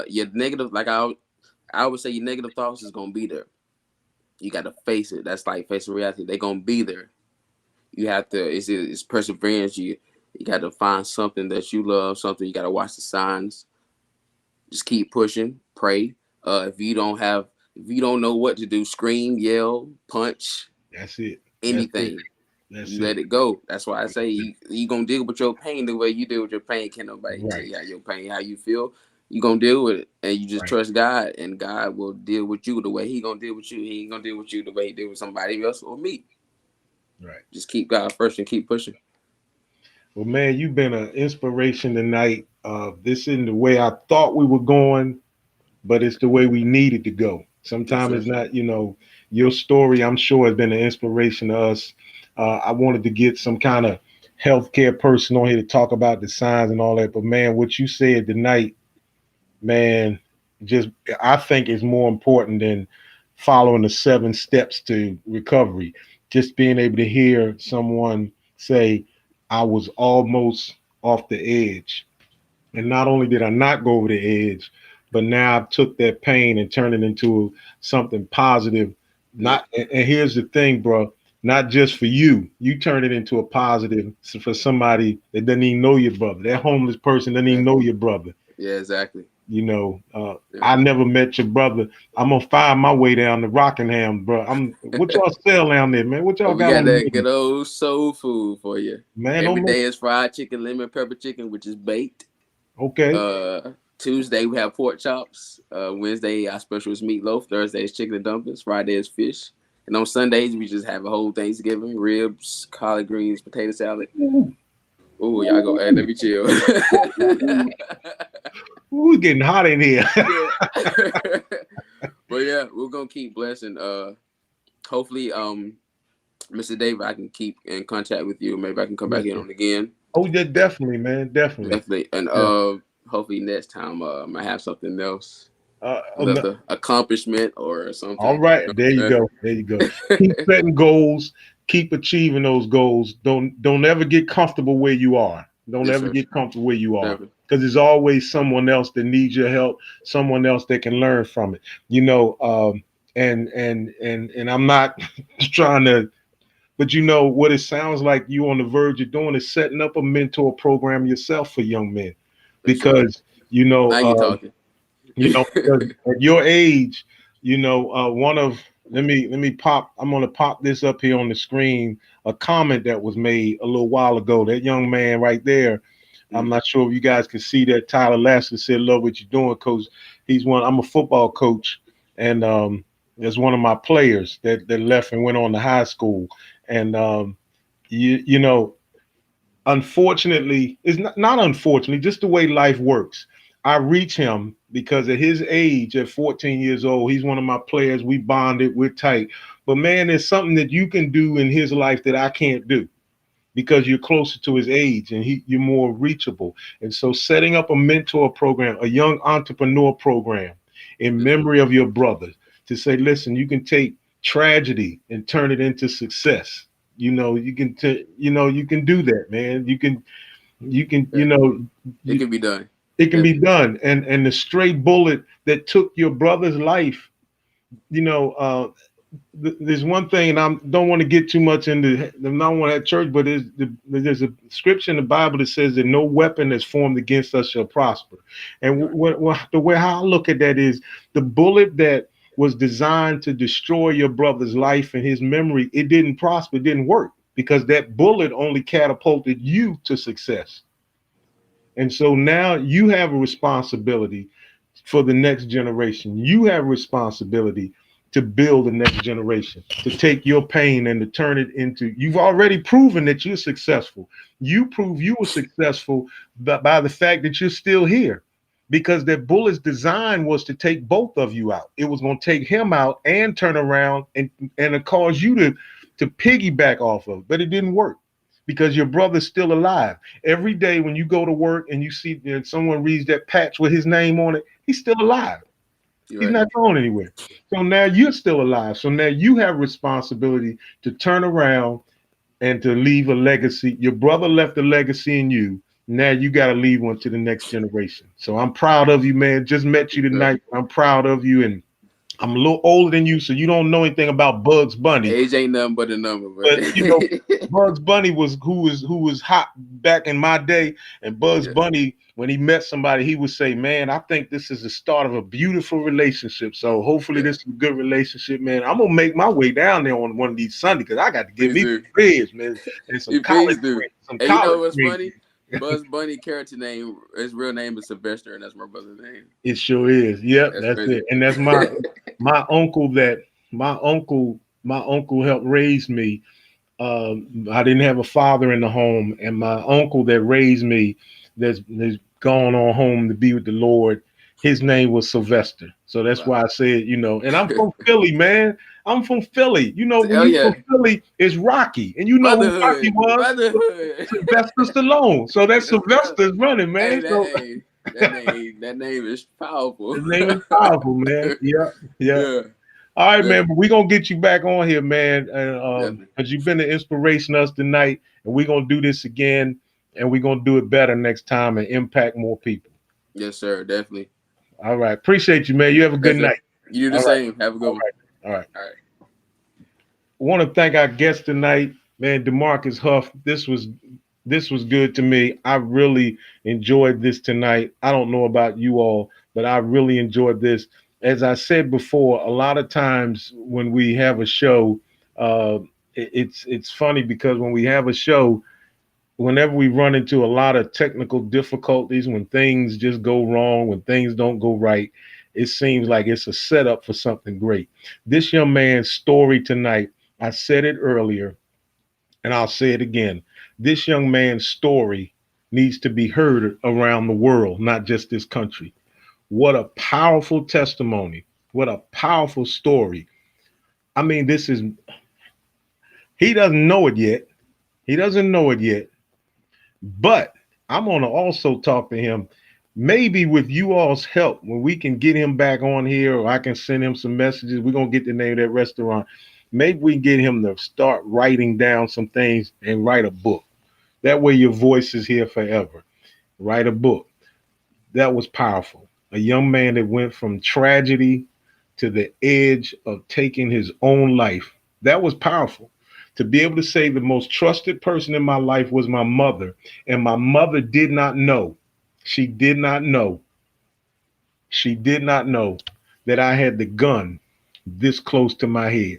Your negative, like I would say, your negative thoughts is gonna be there. You got to face it. That's like facing reality. They're gonna be there. You have to. It's perseverance. You got to find something that you love. Something you got to watch the signs. Just keep pushing. Pray. If you don't know what to do, scream, yell, punch, That's it. That's it. anything. That's You it. let it go. That's why I say you gonna deal with your pain the way you deal with your pain. Can't nobody tell Right. you how your pain, how you feel. You gonna deal with it, and you just Right. trust God, and God will deal with you the way He gonna deal with you. He ain't gonna deal with you the way He deal with somebody else or me. Right. Just keep God first and keep pushing. Well, man, you've been an inspiration tonight. This isn't the way I thought we were going, but it's the way we needed to go. Yes, Sometimes sir. it's not, your story, I'm sure, has been an inspiration to us. I wanted to get some kind of healthcare person on here to talk about the signs and all that. But man, what you said tonight, man, just I think is more important than following the 7 steps to recovery. Just being able to hear someone say, I was almost off the edge. And not only did I not go over the edge, but now I took that pain and turned it into something positive. Yep. Not and here's the thing, bro. Not just for you. You turn it into a positive for somebody that doesn't even know your brother. That homeless person doesn't even know Exactly. your brother. Yeah. Exactly. Yeah. I never met your brother. I'm gonna find my way down to Rockingham, bro. What y'all sell down there, man? What Oh, y'all we got got on the that menu? good old soul food for you. Man, Every don't make day is fried chicken, lemon pepper chicken, which is baked. okay. Tuesday we have pork chops. Wednesday our special is meatloaf. Thursday is chicken and dumplings. Friday is fish. And on Sundays we just have a whole Thanksgiving: ribs, collard greens, potato salad. Ooh, Oh, y'all go. Hey, ooh, let me chill. ooh, ooh, it's getting hot in here. Yeah. But yeah, we're gonna keep blessing. Hopefully, Mr. David, I can keep in contact with you. Maybe I can come Yes, back in sir. on again. Oh, yeah, definitely, man, definitely. Definitely. And Yeah. hopefully next time I have something else. Uh, um, Another accomplishment or all something. right, there you go. There you go. Keep setting goals. Keep achieving those goals. Don't ever get comfortable where you are. Don't Yes, ever sir. get comfortable where you are, Never. because there's always someone else that needs your help. Someone else that can learn from it. And I'm not trying to, but what it sounds like you on the verge of doing is setting up a mentor program yourself for young men, Yes, sir. because you know. Now you talking. Because at your age, one of let me pop. I'm gonna pop this up here on the screen. A comment that was made a little while ago. That young man right there. I'm Mm, not sure if you guys can see that. Tyler Lassiter said, "Love what you're doing, coach." He's one. I'm a football coach, and there's one of my players that left and went on to high school, and you know unfortunately, it's not unfortunately, just the way life works. I reach him because at his age, at 14 years old, he's one of my players. We bonded, we're tight. But man, there's something that you can do in his life that I can't do because you're closer to his age and you're more reachable. And so setting up a mentor program, a young entrepreneur program in memory of your brother to say, listen, you can take tragedy and turn it into success. You can, you can do that, man. It can be done. It can be done. And the stray bullet that took your brother's life, there's one thing, and I don't want to get too much into, I don't want to have church, but there's a scripture in the Bible that says that no weapon that's formed against us shall prosper. And the way how I look at that is the bullet that was designed to destroy your brother's life and his memory, it didn't prosper, it didn't work because that bullet only catapulted you to success. And so now you have a responsibility for the next generation. You have a responsibility to build the next generation, to take your pain and to turn it into, you've already proven that you're successful. You prove you were successful by the fact that you're still here, because that bullet's design was to take both of you out. It was going to take him out and turn around and it cause you to piggyback off of, but it didn't work because your brother's still alive. Every day when you go to work and you see someone reads that patch with his name on it, he's still alive. He's not going anywhere. So now you're still alive. So now you have responsibility to turn around and to leave a legacy. Your brother left a legacy in you. Now you got to leave one to the next generation. So I'm proud of you, man. Just met you tonight. I'm proud of you. And I'm a little older than you, so you don't know anything about Bugs Bunny. Age ain't nothing but a number, but Bugs Bunny was who was hot back in my day. And Bugs Bunny, when he met somebody, he would say, "Man, I think this is the start of a beautiful relationship. So hopefully this is a good relationship, man. I'm gonna make my way down there on one of these Sundays because I got to get me some friends, man, and some college friends. Hey, you know what's funny? Buzz Bunny character name, his real name is Sylvester, and that's my brother's name. It sure is. Yep, that's it. And that's my uncle my uncle helped raise me. I didn't have a father in the home, and my uncle that raised me that's gone on home to be with the Lord, his name was Sylvester. So that's why I said, and I'm from Philly, man. I'm from Philly. When you're from Philly, it's Rocky. And you know who Rocky was? Sylvester Stallone. So that's Sylvester's running, man. Hey, that name is powerful. His name is powerful, man. Yeah. All right, man. But we're going to get you back on here, man. And because you've been an inspiration to us tonight. And we're going to do this again. And we're going to do it better next time and impact more people. Yes, sir. Definitely. All right. Appreciate you, man. You have a good night. You do the same. Have a good one. All right. I want to thank our guest tonight, man, DeMarcus Huff. This was good to me. I really enjoyed this tonight. I don't know about you all, but I really enjoyed this. As I said before, a lot of times when we have a show, it's funny because when we have a show, whenever we run into a lot of technical difficulties, when things just go wrong, when things don't go right, it seems like it's a setup for something great. This young man's story tonight, I said it earlier, and I'll say it again. This young man's story needs to be heard around the world, not just this country. What a powerful testimony. What a powerful story. I mean, he doesn't know it yet. He doesn't know it yet. But I'm going to also talk to him, maybe with you all's help, when we can get him back on here, or I can send him some messages. We're going to get the name of that restaurant. Maybe we can get him to start writing down some things and write a book. That way your voice is here forever. Write a book. That was powerful. A young man that went from tragedy to the edge of taking his own life. That was powerful. To be able to say the most trusted person in my life was my mother, and my mother did not know. She did not know. She did not know that I had the gun this close to my head.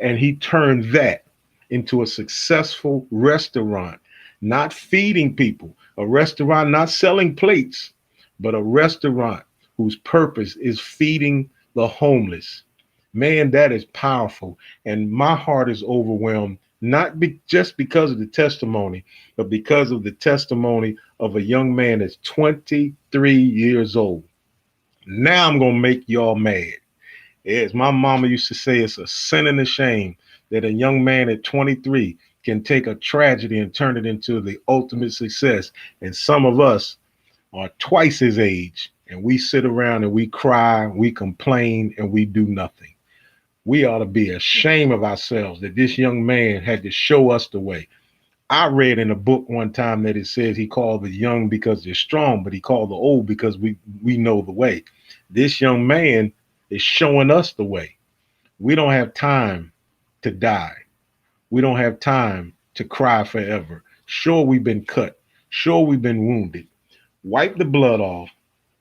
And he turned that into a successful restaurant, not feeding people, a restaurant not selling plates, but a restaurant whose purpose is feeding the homeless. Man, that is powerful. And my heart is overwhelmed just because of the testimony, but because of the testimony of a young man that's 23 years old. Now I'm going to make y'all mad. As my mama used to say, it's a sin and a shame that a young man at 23 can take a tragedy and turn it into the ultimate success. And some of us are twice his age, and we sit around and we cry, we complain, and we do nothing. We ought to be ashamed of ourselves that this young man had to show us the way. I read in a book one time that it says he called the young because they're strong, but he called the old because we know the way. This young man is showing us the way. We don't have time to die. We don't have time to cry forever. Sure, we've been cut. Sure, we've been wounded. Wipe the blood off,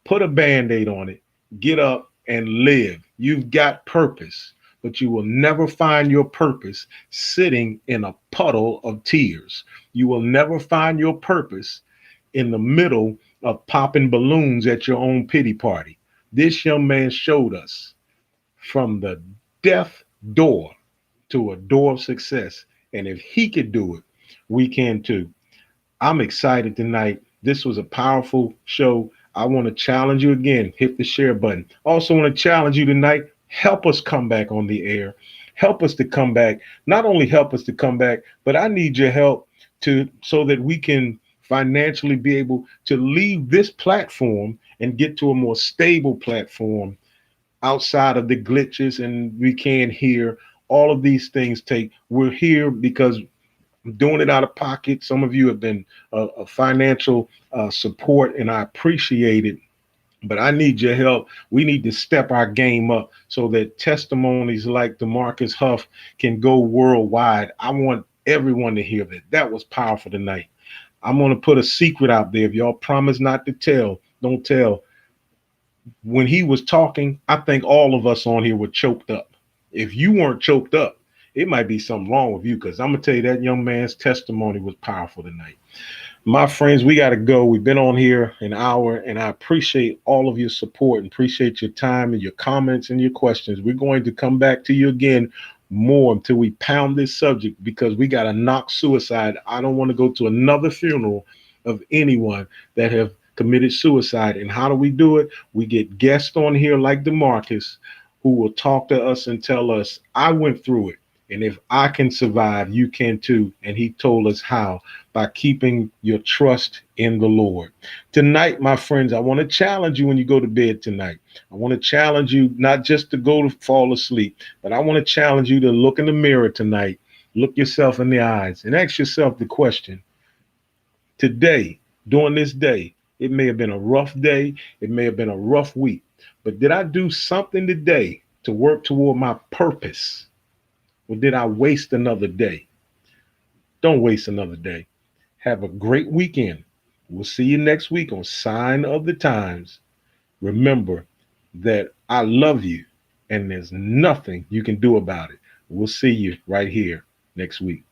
put a band-aid on it, get up and live. You've got purpose, but you will never find your purpose sitting in a puddle of tears. You will never find your purpose in the middle of popping balloons at your own pity party. This young man showed us from the death door to a door of success. And if he could do it, we can too. I'm excited tonight. This was a powerful show. I want to challenge you again. Hit the share button. Also want to challenge you tonight. Help us come back on the air. Help us to come back. Not only help us to come back, but I need your help to so that we can financially be able to leave this platform and get to a more stable platform outside of the glitches, and we can't hear all of these things take. We're here because I'm doing it out of pocket. Some of you have been a financial support, and I appreciate it. But I need your help. We need to step our game up so that testimonies like DeMarcus Huff can go worldwide. I want everyone to hear that. That was powerful tonight. I'm going to put a secret out there. If y'all promise not to tell, don't tell. When he was talking, I think all of us on here were choked up. If you weren't choked up, it might be something wrong with you, because I'm going to tell you that young man's testimony was powerful tonight. My friends, we got to go. We've been on here an hour, and I appreciate all of your support and appreciate your time and your comments and your questions. We're going to come back to you again more until we pound this subject, because we got to knock suicide. I don't want to go to another funeral of anyone that have committed suicide. And how do we do it? We get guests on here like DeMarcus, who will talk to us and tell us, I went through it. And if I can survive, you can too. And he told us how, by keeping your trust in the Lord. Tonight, my friends, I want to challenge you when you go to bed tonight. I want to challenge you not just to go to fall asleep, but I want to challenge you to look in the mirror tonight, look yourself in the eyes, and ask yourself the question, today, during this day, it may have been a rough day, it may have been a rough week, but did I do something today to work toward my purpose? Or did I waste another day? Don't waste another day. Have a great weekend. We'll see you next week on Sign of the Times. Remember that I love you and there's nothing you can do about it. We'll see you right here next week.